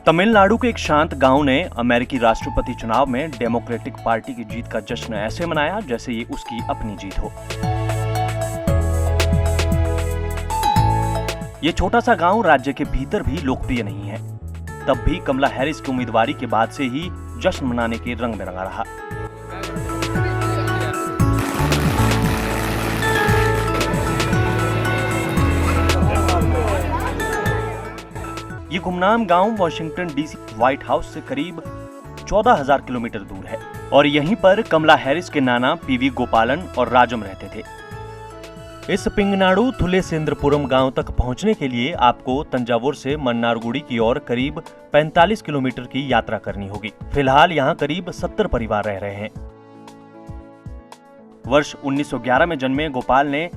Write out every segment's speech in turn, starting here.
तमिलनाडु के एक शांत गांव ने अमेरिकी राष्ट्रपति चुनाव में डेमोक्रेटिक पार्टी की जीत का जश्न ऐसे मनाया जैसे ये उसकी अपनी जीत हो। ये छोटा सा गांव राज्य के भीतर भी लोकप्रिय नहीं है, तब भी कमला हैरिस की उम्मीदवारी के बाद से ही जश्न मनाने के रंग में रंगा रहा। ये गुमनाम गांव वाशिंगटन डीसी व्हाइट हाउस से करीब 14,000 किलोमीटर दूर है और यहीं पर कमला हैरिस के नाना पीवी गोपालन और राजम रहते थे। इस पिंगनाडु थुलेसेंद्रपुरम गांव तक पहुंचने के लिए आपको तंजावुर से मन्नारगुडी की ओर करीब 45 किलोमीटर की यात्रा करनी होगी। फिलहाल यहां करीब 70 परिवार रह रहे हैं। वर्ष 1911 में जन्मे गोपाल ने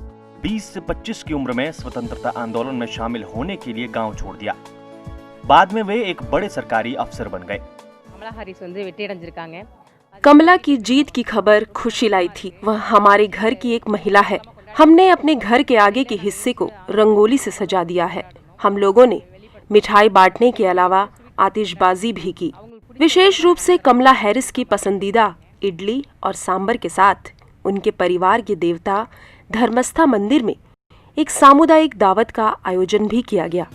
20 से 25 की उम्र में स्वतंत्रता आंदोलन में शामिल होने के लिए गांव छोड़ दिया। बाद में वे एक बड़े सरकारी अफसर बन गए। कमला की जीत की खबर खुशी लाई थी। वह हमारे घर की एक महिला है। हमने अपने घर के आगे के हिस्से को रंगोली से सजा दिया है। हम लोगों ने मिठाई बांटने के अलावा आतिशबाजी भी की। विशेष रूप से कमला हैरिस की पसंदीदा इडली और सांबर के साथ उनके परिवार के देवता धर्मस्था मंदिर में एक सामुदायिक दावत का आयोजन भी किया गया।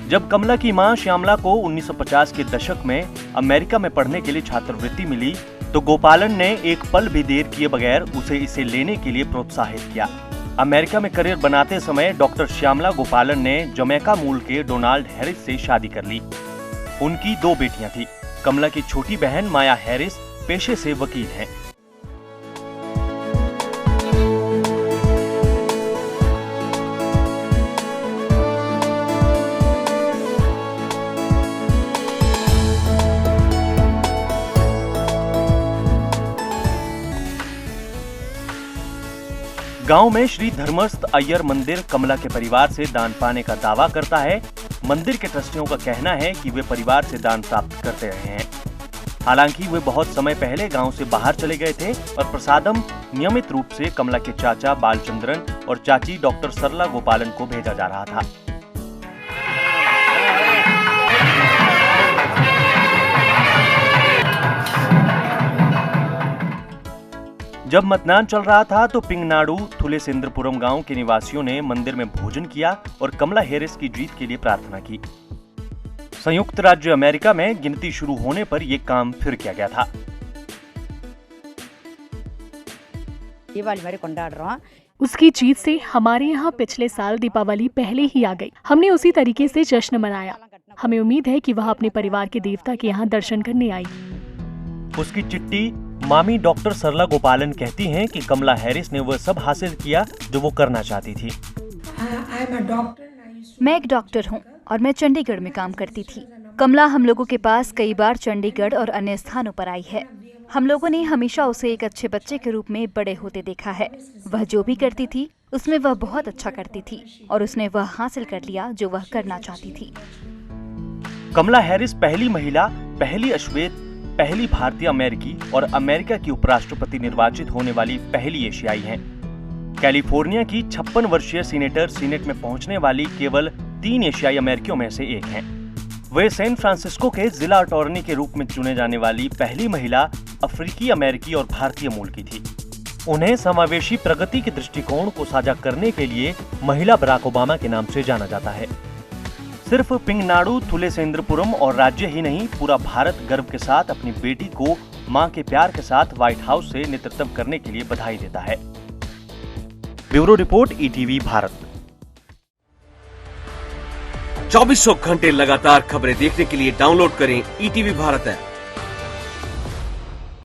जब कमला की मां श्यामला को 1950 के दशक में अमेरिका में पढ़ने के लिए छात्रवृत्ति मिली तो गोपालन ने एक पल भी देर किए बगैर उसे इसे लेने के लिए प्रोत्साहित किया। अमेरिका में करियर बनाते समय डॉक्टर श्यामला गोपालन ने जमैका मूल के डोनाल्ड हैरिस से शादी कर ली। उनकी 2 बेटियां थी। कमला की छोटी बहन माया हैरिस पेशे से वकील हैं। गांव में श्री धर्मस्थ अय्यर मंदिर कमला के परिवार से दान पाने का दावा करता है। मंदिर के ट्रस्टियों का कहना है कि वे परिवार से दान प्राप्त करते रहे हैं। हालांकि वे बहुत समय पहले गांव से बाहर चले गए थे और प्रसादम नियमित रूप से कमला के चाचा बालचंद्रन और चाची डॉक्टर सरला गोपालन को भेजा जा रहा था। जब मतदान चल रहा था तो पिंगनाडु थुलेसेंद्रपुरम गांव के निवासियों ने मंदिर में भोजन किया और कमला हैरिस की जीत के लिए प्रार्थना की। संयुक्त राज्य अमेरिका में गिनती शुरू होने पर यह काम फिर किया गया था। उसकी जीत से हमारे यहाँ पिछले साल दीपावली पहले ही आ गई। हमने उसी तरीके से जश्न मनाया। हमें उम्मीद है कि वह अपने परिवार के देवता के यहाँ दर्शन करने आई। उसकी चिट्ठी मामी डॉक्टर सरला गोपालन कहती हैं कि कमला हैरिस ने वह सब हासिल किया जो वो करना चाहती थी। मैं एक डॉक्टर हूँ और मैं चंडीगढ़ में काम करती थी। कमला हम लोगों के पास कई बार चंडीगढ़ और अन्य स्थानों पर आई है। हम लोगों ने हमेशा उसे एक अच्छे बच्चे के रूप में बड़े होते देखा है। वह जो भी करती थी उसमें वह बहुत अच्छा करती थी और उसने वह हासिल कर लिया जो वह करना चाहती थी। कमला हैरिस पहली महिला, पहली अश्वेत, पहली भारतीय अमेरिकी और अमेरिका की उपराष्ट्रपति निर्वाचित होने वाली पहली एशियाई हैं। कैलिफोर्निया की 56 वर्षीय सीनेटर सीनेट में पहुंचने वाली केवल 3 एशियाई अमेरिकियों में से एक हैं। वे सैन फ्रांसिस्को के जिला अटॉर्नी के रूप में चुने जाने वाली पहली महिला अफ्रीकी अमेरिकी और भारतीय मूल की थी। उन्हें समावेशी प्रगति के दृष्टिकोण को साझा करने के लिए महिला बराक ओबामा के नाम से जाना जाता है। सिर्फ पिंगनाडु थुलेसेंद्रपुरम और राज्य ही नहीं, पूरा भारत गर्व के साथ अपनी बेटी को मां के प्यार के साथ व्हाइट हाउस से नेतृत्व करने के लिए बधाई देता है। Bureau report, ETV Bharat. 2400 घंटे लगातार खबरें देखने के लिए डाउनलोड करें ईटीवी भारत ऐप।